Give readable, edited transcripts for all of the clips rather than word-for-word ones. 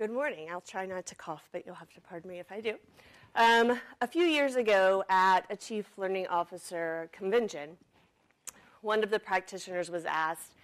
Good morning. I'll try not to cough, but you'll have to pardon me if I do. A few years ago at a Chief Learning Officer convention, one of the practitioners was asked,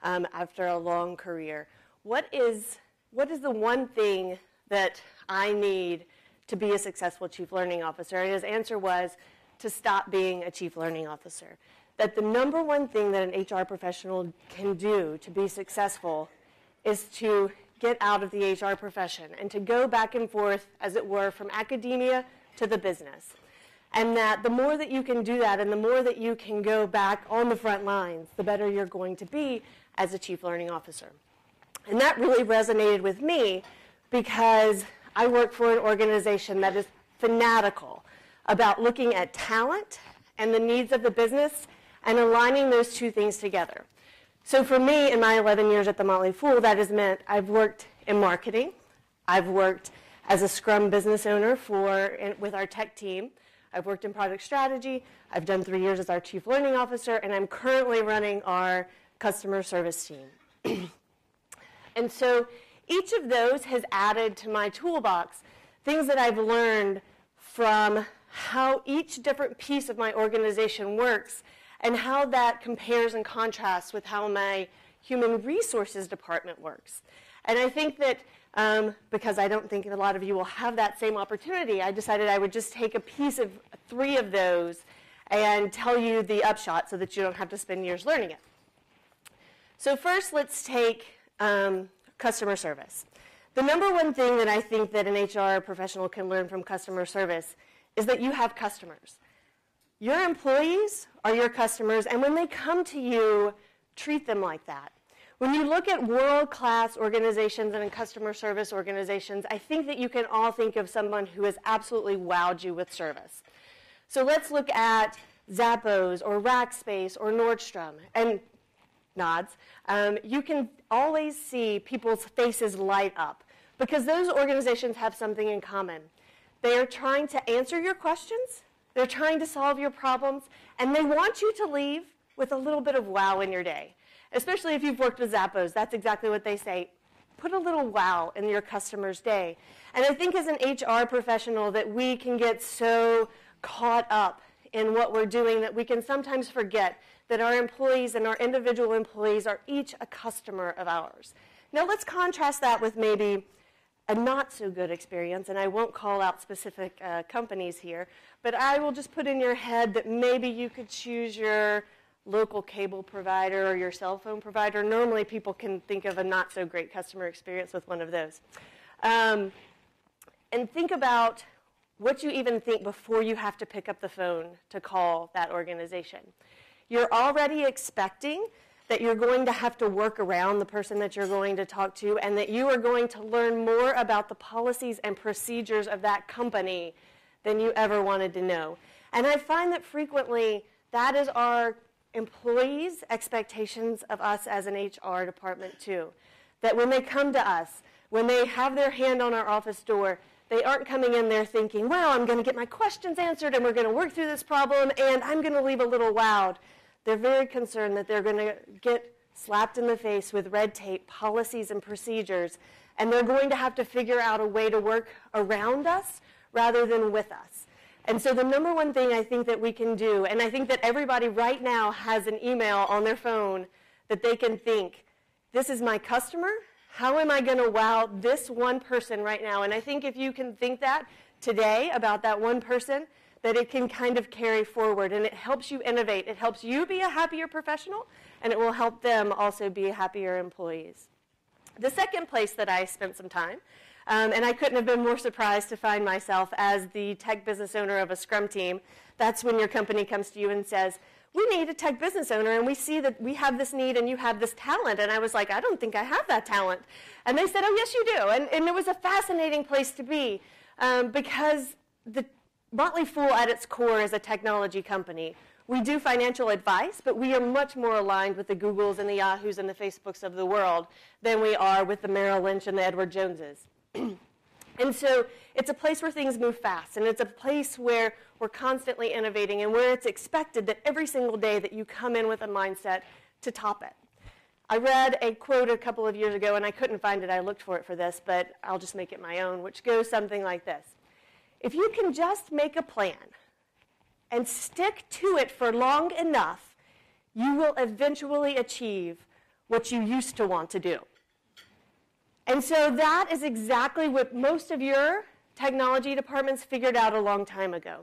after a long career, what is the one thing that I need to be a successful Chief Learning Officer? And his answer was to stop being a Chief Learning Officer. That the number one thing that an HR professional can do to be successful is to get out of the HR profession and to go back and forth, as it were, from academia to the business. And that the more that you can do that and the more that you can go back on the front lines, the better you're going to be as a Chief Learning Officer. And that really resonated with me because I work for an organization that is fanatical about looking at talent and the needs of the business and aligning those two things together. So for me, in my 11 years at the Motley Fool, that has meant I've worked in marketing. I've worked as a Scrum business owner with our tech team. I've worked in product strategy. I've done 3 years as our Chief Learning Officer, and I'm currently running our customer service team. And so each of those has added to my toolbox things that I've learned from how each different piece of my organization works and how that compares and contrasts with how my human resources department works. And I think that because I don't think a lot of you will have that same opportunity, I decided I would just take a piece of 3 of those and tell you the upshot so that you don't have to spend years learning it. So first, let's take customer service. The number one thing that I think that an HR professional can learn from customer service is that you have customers. Your employees are your customers, and when they come to you, treat them like that. When you look at world-class organizations and customer service organizations, I think that you can all think of someone who has absolutely wowed you with service. So let's look at Zappos or Rackspace or Nordstrom, and nods. You can always see people's faces light up because those organizations have something in common. They are trying to answer your questions. They're trying to solve your problems, and they want you to leave with a little bit of wow in your day. Especially if you've worked with Zappos, that's exactly what they say. Put a little wow in your customer's day. And I think as an HR professional that we can get so caught up in what we're doing that we can sometimes forget that our employees and our individual employees are each a customer of ours. Now let's contrast that with maybe a not so good experience, and I won't call out specific companies here, but I will just put in your head that maybe you could choose your local cable provider or your cell phone provider. Normally people can think of a not so great customer experience with one of those. And think about what you even think before you have to pick up the phone to call that organization. You're already expecting that you're going to have to work around the person that you're going to talk to and that you are going to learn more about the policies and procedures of that company than you ever wanted to know. And I find that frequently that is our employees' expectations of us as an HR department too. That when they come to us, when they have their hand on our office door, they aren't coming in there thinking, well, I'm going to get my questions answered and we're going to work through this problem and I'm going to leave a little wowed. They're very concerned that they're going to get slapped in the face with red tape, policies, and procedures, and they're going to have to figure out a way to work around us rather than with us. And so the number one thing I think that we can do, and I think that everybody right now has an email on their phone that they can think, this is my customer, how am I going to wow this one person right now? And I think if you can think that today about that one person, that it can kind of carry forward, and it helps you innovate. It helps you be a happier professional, and it will help them also be happier employees. The second place that I spent some time, and I couldn't have been more surprised to find myself as the tech business owner of a Scrum team, that's when your company comes to you and says, we need a tech business owner, and we see that we have this need and you have this talent. And I was like, I don't think I have that talent. And they said, oh, yes, you do. And it was a fascinating place to be because the Motley Fool at its core is a technology company. We do financial advice, but we are much more aligned with the Googles and the Yahoos and the Facebooks of the world than we are with the Merrill Lynch and the Edward Joneses. And so it's a place where things move fast, and it's a place where we're constantly innovating and where it's expected that every single day that you come in with a mindset to top it. I read a quote a couple of years ago, and I couldn't find it. I looked for it for this, but I'll just make it my own, which goes something like this. If you can just make a plan and stick to it for long enough, you will eventually achieve what you used to want to do. And so that is exactly what most of your technology departments figured out a long time ago.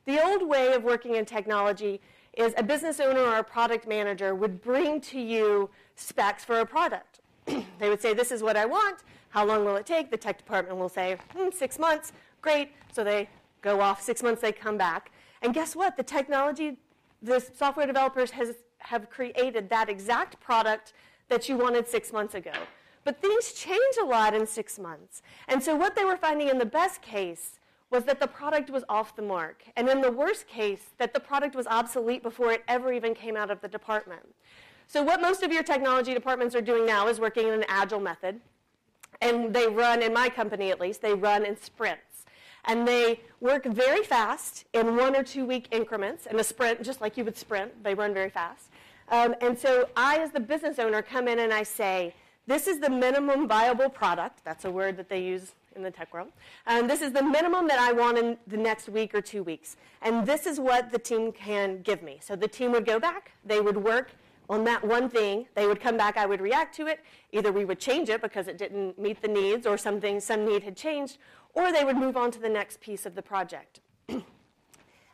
The old way of working in technology is a business owner or a product manager would bring to you specs for a product. They would say, this is what I want. How long will it take? The tech department will say, 6 months. Great. So they go off. 6 months, they come back. And guess what? The software developers have created that exact product that you wanted 6 months ago. But things change a lot in 6 months. And so what they were finding in the best case was that the product was off the mark. And in the worst case, that the product was obsolete before it ever even came out of the department. So what most of your technology departments are doing now is working in an agile method. And they run, in my company at least, they run in sprints. And they work very fast in 1 or 2 week increments. In a sprint, just like you would sprint, they run very fast. And so I, as the business owner, come in and I say, this is the minimum viable product. That's a word that they use in the tech world. This is the minimum that I want in the next week or 2 weeks. And this is what the team can give me. So the team would go back. They would work on that one thing. They would come back. I would react to it. Either we would change it because it didn't meet the needs or some need had changed, or they would move on to the next piece of the project. And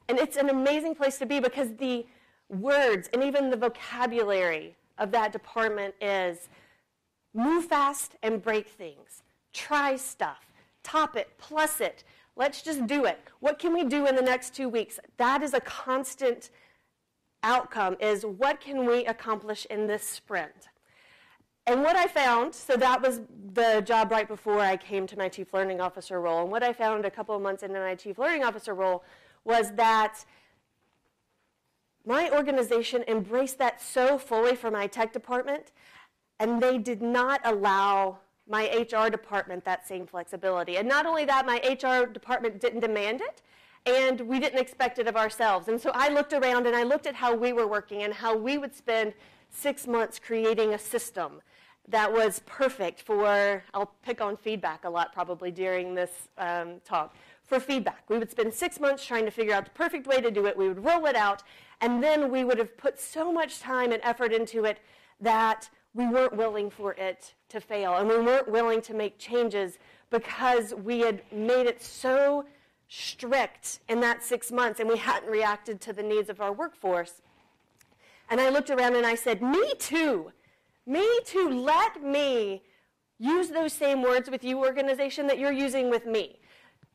it's an amazing place to be because the words and even the vocabulary of that department is move fast and break things. Try stuff. Top it. Plus it. Let's just do it. What can we do in the next 2 weeks? That is a constant outcome, is what can we accomplish in this sprint? And what I found, so that was the job right before I came to my Chief Learning Officer role, and what I found a couple of months into my Chief Learning Officer role was that my organization embraced that so fully for my tech department, and they did not allow my HR department that same flexibility. And not only that, my HR department didn't demand it, and we didn't expect it of ourselves. And so I looked around and I looked at how we were working and how we would spend 6 months creating a system that was perfect for, I'll pick on feedback a lot probably during this talk, for feedback. We would spend 6 months trying to figure out the perfect way to do it. We would roll it out, and then we would have put so much time and effort into it that we weren't willing for it to fail, and we weren't willing to make changes because we had made it so strict in that 6 months, and we hadn't reacted to the needs of our workforce. And I looked around and I said, me too, let me use those same words with you, organization, that you're using with me.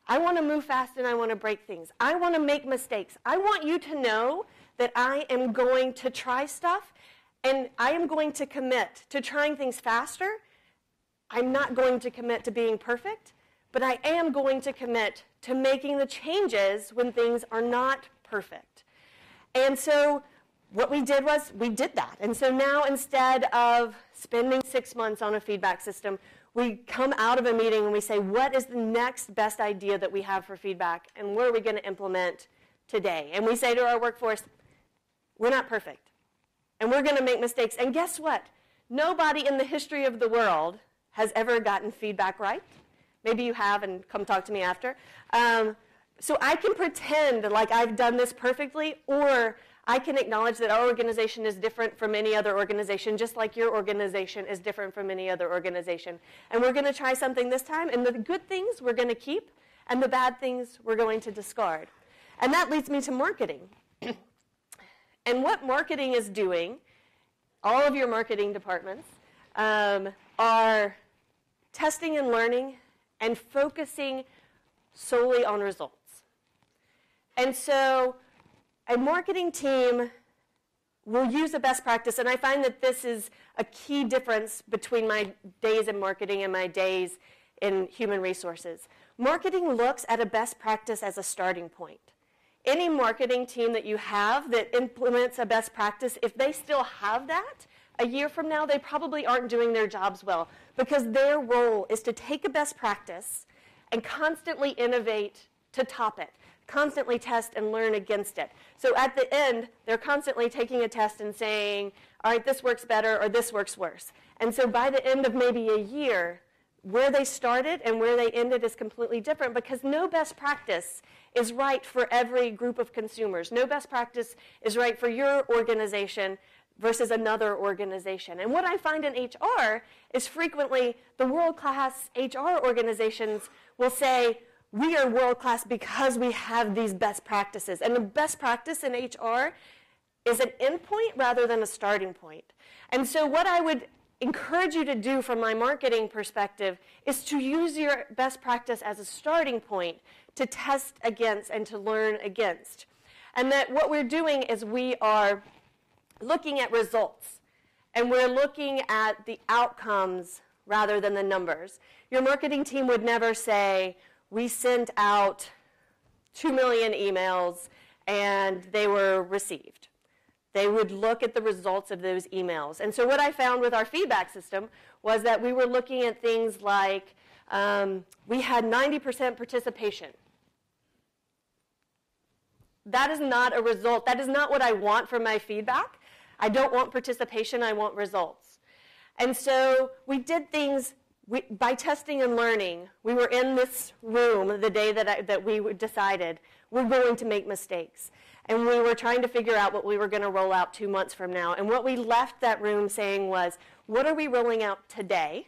I want to move fast and I want to break things. I want to make mistakes. I want you to know that I am going to try stuff, and I am going to commit to trying things faster. I'm not going to commit to being perfect, but I am going to commit to making the changes when things are not perfect. And so what we did was we did that. And so now, instead of spending 6 months on a feedback system, we come out of a meeting and we say, what is the next best idea that we have for feedback, and what are we going to implement today? And we say to our workforce, we're not perfect, and we're going to make mistakes. And guess what? Nobody in the history of the world has ever gotten feedback right. Maybe you have, and come talk to me after. So I can pretend like I've done this perfectly, or I can acknowledge that our organization is different from any other organization, just like your organization is different from any other organization. And we're going to try something this time, and the good things we're going to keep, and the bad things we're going to discard. And that leads me to marketing. And what marketing is doing, all of your marketing departments are testing and learning and focusing solely on results. And so a marketing team will use a best practice, and I find that this is a key difference between my days in marketing and my days in human resources. Marketing looks at a best practice as a starting point. Any marketing team that you have that implements a best practice, if they still have that, a year from now, they probably aren't doing their jobs well, because their role is to take a best practice and constantly innovate to top it, constantly test and learn against it. So at the end, they're constantly taking a test and saying, all right, this works better or this works worse. And so by the end of maybe a year, where they started and where they ended is completely different, because no best practice is right for every group of consumers. No best practice is right for your organization versus another organization. And what I find in HR is frequently the world-class HR organizations will say, we are world-class because we have these best practices. And the best practice in HR is an endpoint rather than a starting point. And so what I would encourage you to do from my marketing perspective is to use your best practice as a starting point to test against and to learn against. And that what we're doing is we are looking at results, and we're looking at the outcomes rather than the numbers. Your marketing team would never say, we sent out 2 million emails and they were received. They would look at the results of those emails. And so what I found with our feedback system was that we were looking at things like we had 90% participation. That is not a result. That is not what I want from my feedback. I don't want participation. I want results. And so we did things by testing and learning. We were in this room the day that we decided we're going to make mistakes. And we were trying to figure out what we were going to roll out 2 months from now. And what we left that room saying was, what are we rolling out today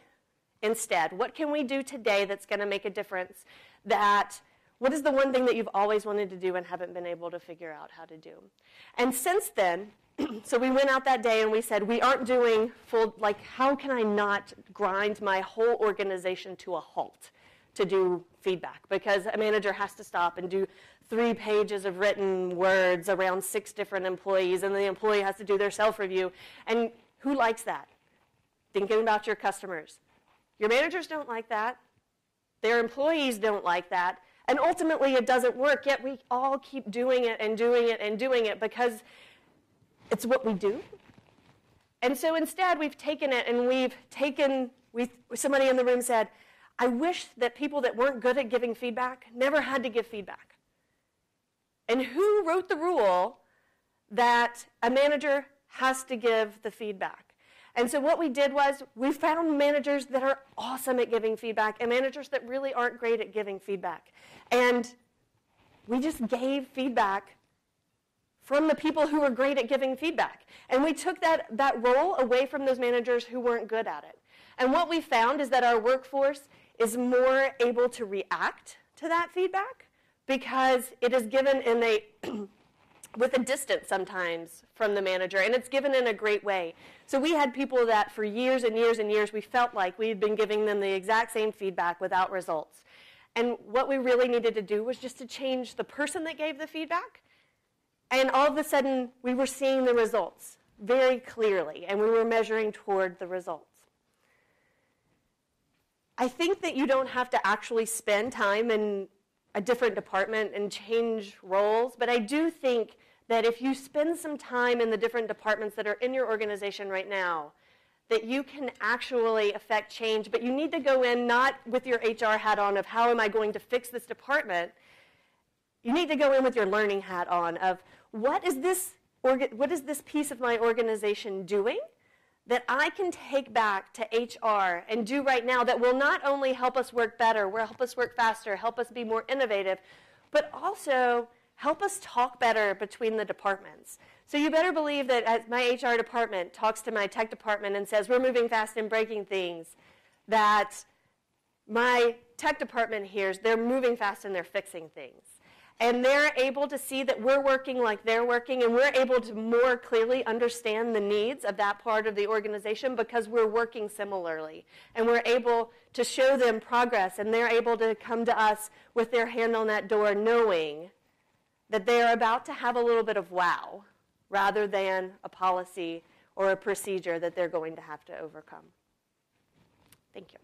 instead? What can we do today that's going to make a difference? What is the one thing that you've always wanted to do and haven't been able to figure out how to do? And since then, so we went out that day and we said, we aren't doing full, how can I not grind my whole organization to a halt to do feedback? Because a manager has to stop and do 3 pages of written words around 6 different employees, and the employee has to do their self-review. And who likes that? Thinking about your customers. Your managers don't like that. Their employees don't like that. And ultimately, it doesn't work, yet we all keep doing it and doing it and doing it because it's what we do. And so instead, we've taken it and somebody in the room said, I wish that people that weren't good at giving feedback never had to give feedback. And who wrote the rule that a manager has to give the feedback? And so what we did was we found managers that are awesome at giving feedback and managers that really aren't great at giving feedback. And we just gave feedback from the people who were great at giving feedback. And we took that role away from those managers who weren't good at it. And what we found is that our workforce is more able to react to that feedback because it is given with a distance sometimes from the manager, and it's given in a great way. So we had people that for years and years and years we felt like we had been giving them the exact same feedback without results. And what we really needed to do was just to change the person that gave the feedback, and all of a sudden we were seeing the results very clearly, and we were measuring toward the results. I think that you don't have to actually spend time in a different department and change roles, but I do think that if you spend some time in the different departments that are in your organization right now, that you can actually affect change, but you need to go in not with your HR hat on of how am I going to fix this department. You need to go in with your learning hat on of what is this piece of my organization doing that I can take back to HR and do right now that will not only help us work better, will help us work faster, help us be more innovative, but also help us talk better between the departments. So you better believe that as my HR department talks to my tech department and says, we're moving fast and breaking things, that my tech department hears they're moving fast and they're fixing things. And they're able to see that we're working like they're working, and we're able to more clearly understand the needs of that part of the organization because we're working similarly. And we're able to show them progress, and they're able to come to us with their hand on that door knowing that they're about to have a little bit of wow rather than a policy or a procedure that they're going to have to overcome. Thank you.